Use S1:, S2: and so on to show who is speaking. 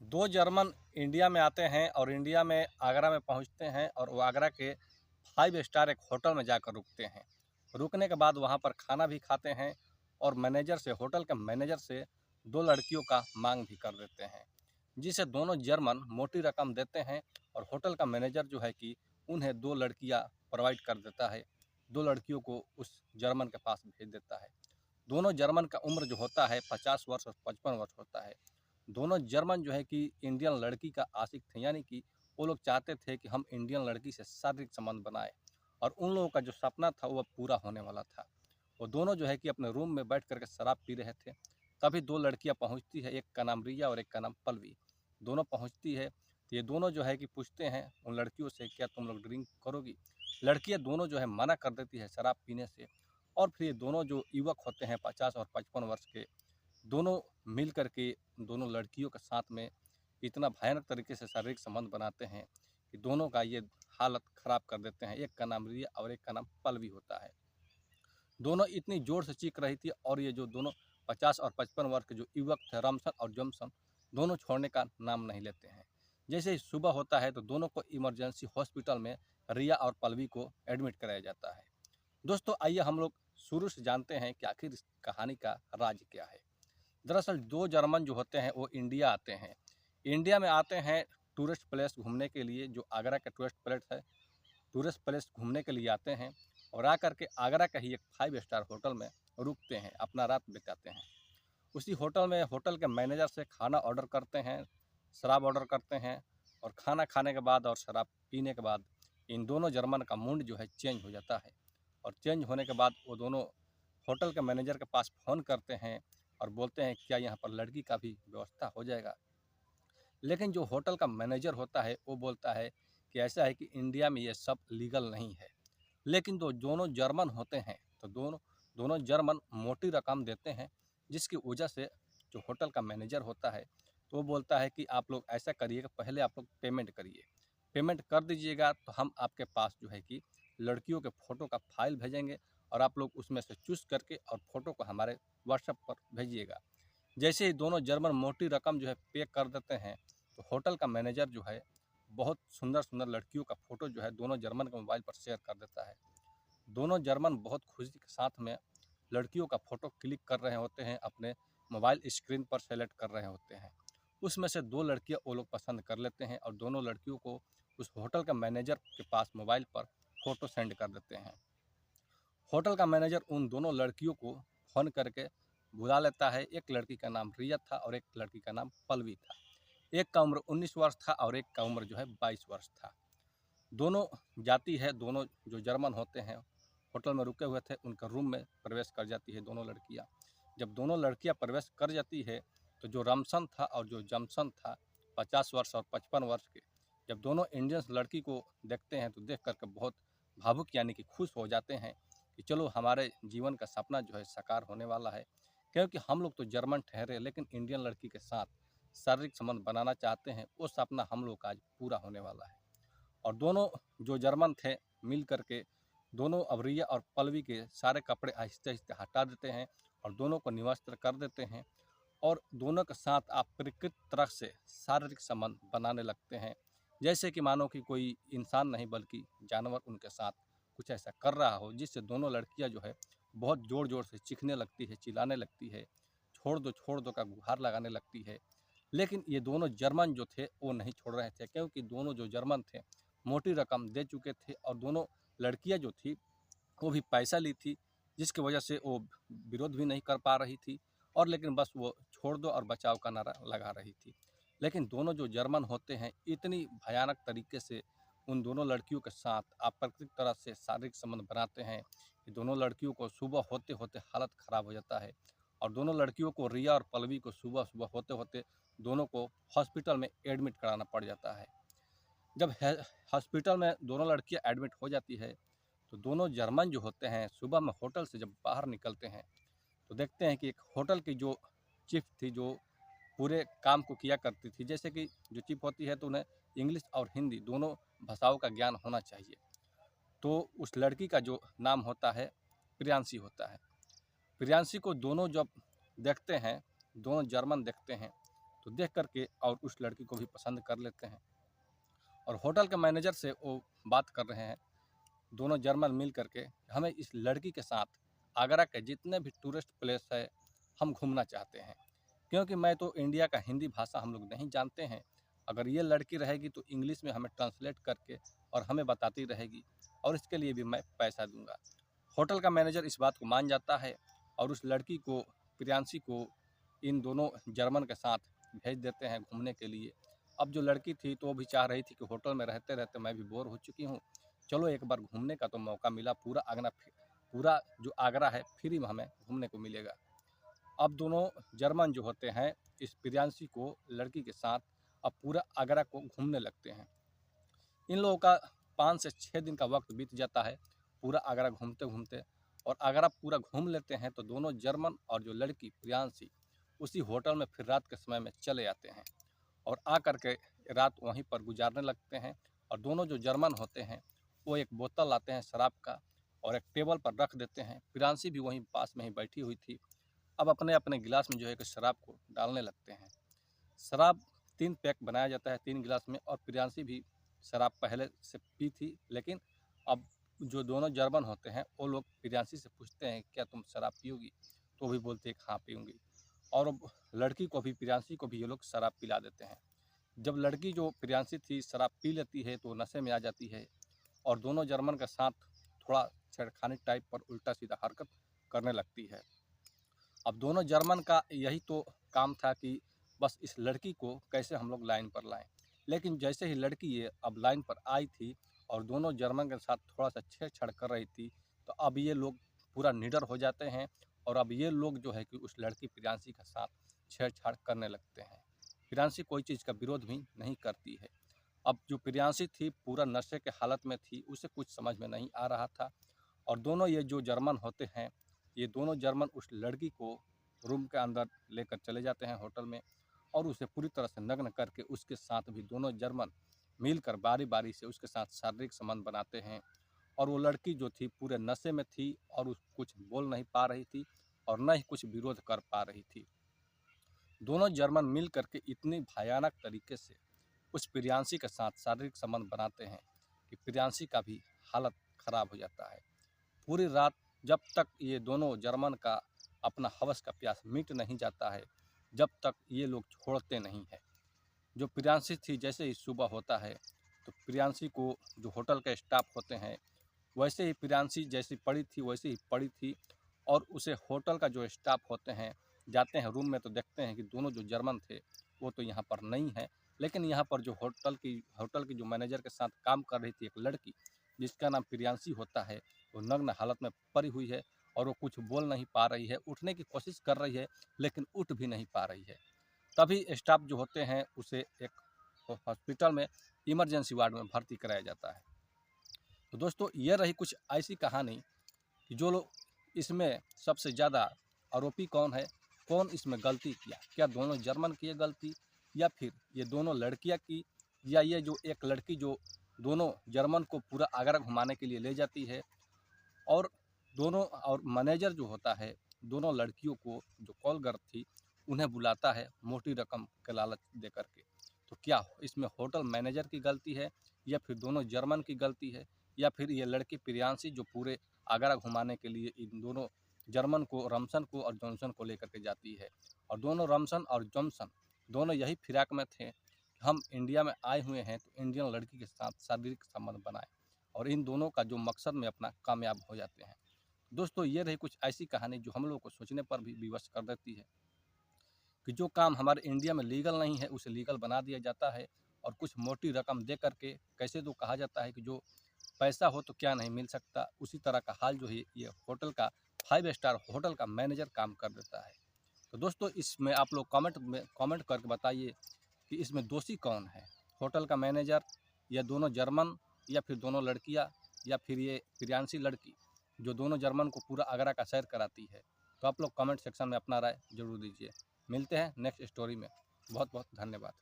S1: दो German India में आते हैं और इंडिया में आगरा में पहुंचते हैं और वो आगरा के 5 स्टार एक होटल में जाकर रुकते हैं। रुकने के बाद वहां पर खाना भी खाते हैं और होटल के मैनेजर से दो लड़कियों का मांग भी कर देते हैं, जिसे दोनों जर्मन मोटी रकम देते हैं और होटल का मैनेजर जो है कि उन्हें दो लड़कियां प्रोवाइड कर देता है। दो लड़कियों को उस जर्मन के पास भेज देता है। दोनों जर्मन का उम्र जो होता है 50 वर्ष और 55 वर्ष होता है। दोनों जर्मन जो है कि इंडियन लड़की का आशिक थे, यानी कि वो लोग चाहते थे कि हम इंडियन लड़की से शारीरिक संबंध बनाए और उन लोगों का जो सपना था वो पूरा होने वाला था। वो दोनों जो है कि अपने रूम में बैठ करके शराब पी रहे थे। तभी दो लड़कियां पहुंचती है, एक का नाम रिया और एक का नाम पल्लवी। दोनों पहुंचती है तो ये दोनों जो है कि पूछते हैं उन लड़कियों से, क्या तुम लोग ड्रिंक करोगी? लड़कियां दोनों जो है मना कर देती है शराब पीने से। और फिर ये दोनों जो युवक होते हैं 50 और 55 वर्ष के, दोनों मिल करके दोनों लड़कियों के साथ में इतना भयानक तरीके से शारीरिक संबंध बनाते हैं कि दोनों का ये हालत ख़राब कर देते हैं। एक का नाम रिया और एक का नाम पल्लवी होता है। दोनों इतनी ज़ोर से चीख रही थी और ये जो दोनों 50 और 55 वर्ष के जो युवक थे, रमसन और जमसन, दोनों छोड़ने का नाम नहीं लेते हैं। जैसे ही सुबह होता है तो दोनों को इमरजेंसी हॉस्पिटल में रिया और पल्लवी को एडमिट कराया जाता है। दोस्तों, आइए हम लोग शुरू से जानते हैं कि आखिर इस कहानी का राज क्या है। दरअसल दो जर्मन जो होते हैं वो इंडिया आते हैं। इंडिया में आते हैं टूरिस्ट प्लेस घूमने के लिए, जो आगरा का टूरिस्ट प्लेस घूमने के लिए आते हैं और आकर के आगरा का ही एक 5 स्टार होटल में रुकते हैं, अपना रात बिताते हैं। उसी होटल में होटल के मैनेजर से खाना ऑर्डर करते हैं, शराब ऑर्डर करते हैं और खाना खाने के बाद और शराब पीने के बाद इन दोनों जर्मन का मूड जो है चेंज हो जाता है। और चेंज होने के बाद वो दोनों होटल के मैनेजर के पास फ़ोन करते हैं और बोलते हैं क्या यहाँ पर लड़की का भी व्यवस्था हो जाएगा। लेकिन जो होटल का मैनेजर होता है वो बोलता है कि ऐसा है कि इंडिया में ये सब लीगल नहीं है। लेकिन जो दोनों जर्मन होते हैं तो दोनों दोनों जर्मन मोटी रकम देते हैं, जिसकी वजह से जो होटल का मैनेजर होता है तो वो बोलता है कि आप लोग ऐसा करिए कि पहले आप लोग पेमेंट करिए। पेमेंट कर दीजिएगा तो हम आपके पास जो है कि लड़कियों के फ़ोटो का फाइल भेजेंगे और आप लोग उसमें से चूज़ करके और फ़ोटो को हमारे व्हाट्सएप पर भेजिएगा। जैसे ही दोनों जर्मन मोटी रकम जो है पे कर देते हैं तो होटल का मैनेजर जो है बहुत सुंदर सुंदर लड़कियों का फ़ोटो जो है दोनों जर्मन के मोबाइल पर शेयर कर देता है। दोनों जर्मन बहुत खुशी के साथ में लड़कियों का फ़ोटो क्लिक कर रहे होते हैं, अपने मोबाइल स्क्रीन पर सेलेक्ट कर रहे होते हैं। उसमें से दो लड़कियां वो लोग पसंद कर लेते हैं और दोनों लड़कियों को उस होटल का मैनेजर के पास मोबाइल पर फ़ोटो सेंड कर देते हैं। होटल का मैनेजर उन दोनों लड़कियों को फ़ोन करके बुला लेता है। एक लड़की का नाम रिया था और एक लड़की का नाम पल्लवी था। एक का उम्र 19 वर्ष था और एक का उम्र जो है 22 वर्ष था। दोनों जाती है, दोनों जो जर्मन होते हैं होटल में रुके हुए थे उनका रूम में प्रवेश कर जाती है दोनों लड़कियां। जब दोनों लड़कियां प्रवेश कर जाती है तो जो रमसन था और जो जमसन था, 50 वर्ष और 55 वर्ष के, जब दोनों इंडियंस लड़की को देखते हैं तो देख करके बहुत भावुक यानी कि खुश हो जाते हैं कि चलो हमारे जीवन का सपना जो है साकार होने वाला है। क्योंकि हम लोग तो जर्मन ठहरे लेकिन इंडियन लड़की के साथ शारीरिक संबंध बनाना चाहते हैं, वो सपना हम लोग का आज पूरा होने वाला है। और दोनों जो जर्मन थे मिल करके दोनों अब रिया और पल्लवी के सारे कपड़े आहिस्ते आहिस्ते हटा देते हैं और दोनों को निवस्त्र कर देते हैं और दोनों के साथ अप्राकृत तरह से शारीरिक संबंध बनाने लगते हैं, जैसे कि मानो कि कोई इंसान नहीं बल्कि जानवर उनके साथ कुछ ऐसा कर रहा हो, जिससे दोनों लड़कियां जो है बहुत ज़ोर ज़ोर से चीखने लगती है, चिल्लाने लगती है, छोड़ दो का गुहार लगाने लगती है। लेकिन ये दोनों जर्मन जो थे वो नहीं छोड़ रहे थे, क्योंकि दोनों जो जर्मन थे मोटी रकम दे चुके थे और दोनों लड़कियां जो थी वो भी पैसा ली थी, जिसकी वजह से वो विरोध भी नहीं कर पा रही थी और लेकिन बस वो छोड़ दो और बचाव का नारा लगा रही थी। लेकिन दोनों जो जर्मन होते हैं इतनी भयानक तरीके से उन दोनों लड़कियों के साथ अप्राकृतिक तरह से शारीरिक संबंध बनाते हैं कि दोनों लड़कियों को सुबह होते होते हालत ख़राब हो जाता है। और दोनों लड़कियों को, रिया और पल्लवी को, सुबह सुबह होते होते दोनों को हॉस्पिटल में एडमिट कराना पड़ जाता है। जब हॉस्पिटल में दोनों लड़कियां एडमिट हो जाती है तो दोनों जर्मन जो होते हैं सुबह में होटल से जब बाहर निकलते हैं तो देखते हैं कि एक होटल की जो चीफ थी, जो पूरे काम को किया करती थी, जैसे कि जो चीफ होती है तो उन्हें इंग्लिश और हिंदी दोनों भाषाओं का ज्ञान होना चाहिए। तो उस लड़की का जो नाम होता है प्रियांशी होता है। प्रियांशी को दोनों जब देखते हैं, दोनों जर्मन देखते हैं तो देख करके और उस लड़की को भी पसंद कर लेते हैं। और होटल के मैनेजर से वो बात कर रहे हैं, दोनों जर्मन मिल करके हमें इस लड़की के साथ आगरा के जितने भी टूरिस्ट प्लेस है हम घूमना चाहते हैं, क्योंकि मैं तो इंडिया का हिंदी भाषा हम लोग नहीं जानते हैं। अगर ये लड़की रहेगी तो इंग्लिश में हमें ट्रांसलेट करके और हमें बताती रहेगी, और इसके लिए भी मैं पैसा दूंगा। होटल का मैनेजर इस बात को मान जाता है और उस लड़की को, प्रियांशी को, इन दोनों जर्मन के साथ भेज देते हैं घूमने के लिए। अब जो लड़की थी तो वो भी चाह रही थी कि होटल में रहते रहते मैं भी बोर हो चुकी हूँ, चलो एक बार घूमने का तो मौका मिला, पूरा जो आगरा है फ्री में हमें घूमने को मिलेगा। अब दोनों जर्मन जो होते हैं इस प्रियांशी को लड़की के साथ अब पूरा आगरा को घूमने लगते हैं। इन लोगों का 5 से 6 दिन का वक्त बीत जाता है पूरा आगरा घूमते घूमते, और आगरा पूरा घूम लेते हैं तो दोनों जर्मन और जो लड़की प्रियांशी उसी होटल में फिर रात के समय में चले आते हैं और आ कर के रात वहीं पर गुजारने लगते हैं। और दोनों जो जर्मन होते हैं वो एक बोतल लाते हैं शराब का और एक टेबल पर रख देते हैं। प्रियांशी भी वहीं पास में ही बैठी हुई थी। अब अपने अपने गिलास में जो है कि शराब को डालने लगते हैं। शराब 3 पैक बनाया जाता है 3 गिलास में, और प्रियांशी भी शराब पहले से पी थी, लेकिन अब जो दोनों जर्मन होते हैं वो लोग प्रियांशी से पूछते हैं क्या तुम शराब पियोगी, तो वो भी बोलते हैं हाँ पीऊँगी। और लड़की को भी, प्रियांशी को भी ये लोग शराब पिला देते हैं। जब लड़की जो प्रियांशी थी शराब पी लेती है तो नशे में आ जाती है और दोनों जर्मन के साथ थोड़ा छेड़खानी टाइप पर उल्टा सीधा हरकत करने लगती है। अब दोनों जर्मन का यही तो काम था कि बस इस लड़की को कैसे हम लोग लाइन पर लाएं। लेकिन जैसे ही लड़की ये अब लाइन पर आई थी और दोनों जर्मन के साथ थोड़ा सा छेड़छाड़ कर रही थी, तो अब ये लोग पूरा निडर हो जाते हैं और अब ये लोग जो है कि उस लड़की प्रियांशी के साथ छेड़छाड़ करने लगते हैं। प्रियांशी कोई चीज़ का विरोध भी नहीं करती है। अब जो प्रियांशी थी पूरा नशे के हालत में थी, उसे कुछ समझ में नहीं आ रहा था। और दोनों ये जो जर्मन होते हैं, ये दोनों जर्मन उस लड़की को रूम के अंदर लेकर चले जाते हैं होटल में और उसे पूरी तरह से नग्न करके उसके साथ भी दोनों जर्मन मिलकर बारी बारी से उसके साथ शारीरिक संबंध बनाते हैं। और वो लड़की जो थी पूरे नशे में थी और उस कुछ बोल नहीं पा रही थी और न ही कुछ विरोध कर पा रही थी। दोनों जर्मन मिल करके इतनी भयानक तरीके से उस प्रियांशी के साथ शारीरिक संबंध बनाते हैं कि प्रियांशी का भी हालत ख़राब हो जाता है। पूरी रात जब तक ये दोनों जर्मन का अपना हवस का प्यास मिट नहीं जाता है, जब तक ये लोग छोड़ते नहीं हैं। जो प्रियांशी थी जैसे ही सुबह होता है तो प्रियांशी को जो होटल के स्टाफ होते हैं वैसे ही प्रियांशी जैसी पड़ी थी वैसे ही पड़ी थी, और उसे होटल का जो स्टाफ होते हैं जाते हैं रूम में तो देखते हैं कि दोनों जो जर्मन थे वो तो यहाँ पर नहीं है, लेकिन यहाँ पर जो होटल की जो मैनेजर के साथ काम कर रही थी एक लड़की जिसका नाम प्रियांशी होता है, वो नग्न हालत में पड़ी हुई है और वो कुछ बोल नहीं पा रही है, उठने की कोशिश कर रही है लेकिन उठ भी नहीं पा रही है। तभी स्टाफ जो होते हैं उसे एक हॉस्पिटल में इमरजेंसी वार्ड में भर्ती कराया जाता है। तो दोस्तों ये रही कुछ ऐसी कहानी कि जो लोग इसमें सबसे ज़्यादा आरोपी कौन है, कौन इसमें गलती किया, क्या दोनों जर्मन की गलती या फिर ये दोनों लड़कियां की, या ये जो एक लड़की जो दोनों जर्मन को पूरा आगरा घुमाने के लिए ले जाती है और दोनों और मैनेजर जो होता है दोनों लड़कियों को जो कॉल गर्ल थी उन्हें बुलाता है मोटी रकम के लालच दे करके। तो क्या इसमें होटल मैनेजर की गलती है या फिर दोनों जर्मन की गलती है, या फिर ये लड़की प्रियांशी जो पूरे आगरा घुमाने के लिए इन दोनों जर्मन को, रमसन को और जॉनसन को लेकर के जाती है। और दोनों रमसन और जॉनसन दोनों यही फिराक में थे, हम इंडिया में आए हुए हैं तो इंडियन लड़की के साथ शारीरिक संबंध बनाए, और इन दोनों का जो मकसद में अपना कामयाब हो जाते हैं। दोस्तों ये रही कुछ ऐसी कहानी जो हम लोगों को सोचने पर भी विवश कर देती है कि जो काम हमारे इंडिया में लीगल नहीं है उसे लीगल बना दिया जाता है, और कुछ मोटी रकम दे करके, कैसे तो कहा जाता है कि जो पैसा हो तो क्या नहीं मिल सकता, उसी तरह का हाल जो है ये होटल का 5 स्टार होटल का मैनेजर काम कर देता है। तो दोस्तों इसमें आप लोग कमेंट करके बताइए कि इसमें दोषी कौन है, होटल का मैनेजर या दोनों जर्मन या फिर दोनों लड़कियां या फिर ये प्रियांशी लड़की जो दोनों जर्मन को पूरा आगरा का सैर कराती है। तो आप लोग कमेंट सेक्शन में अपना राय जरूर दीजिए। मिलते हैं नेक्स्ट स्टोरी में। बहुत बहुत धन्यवाद।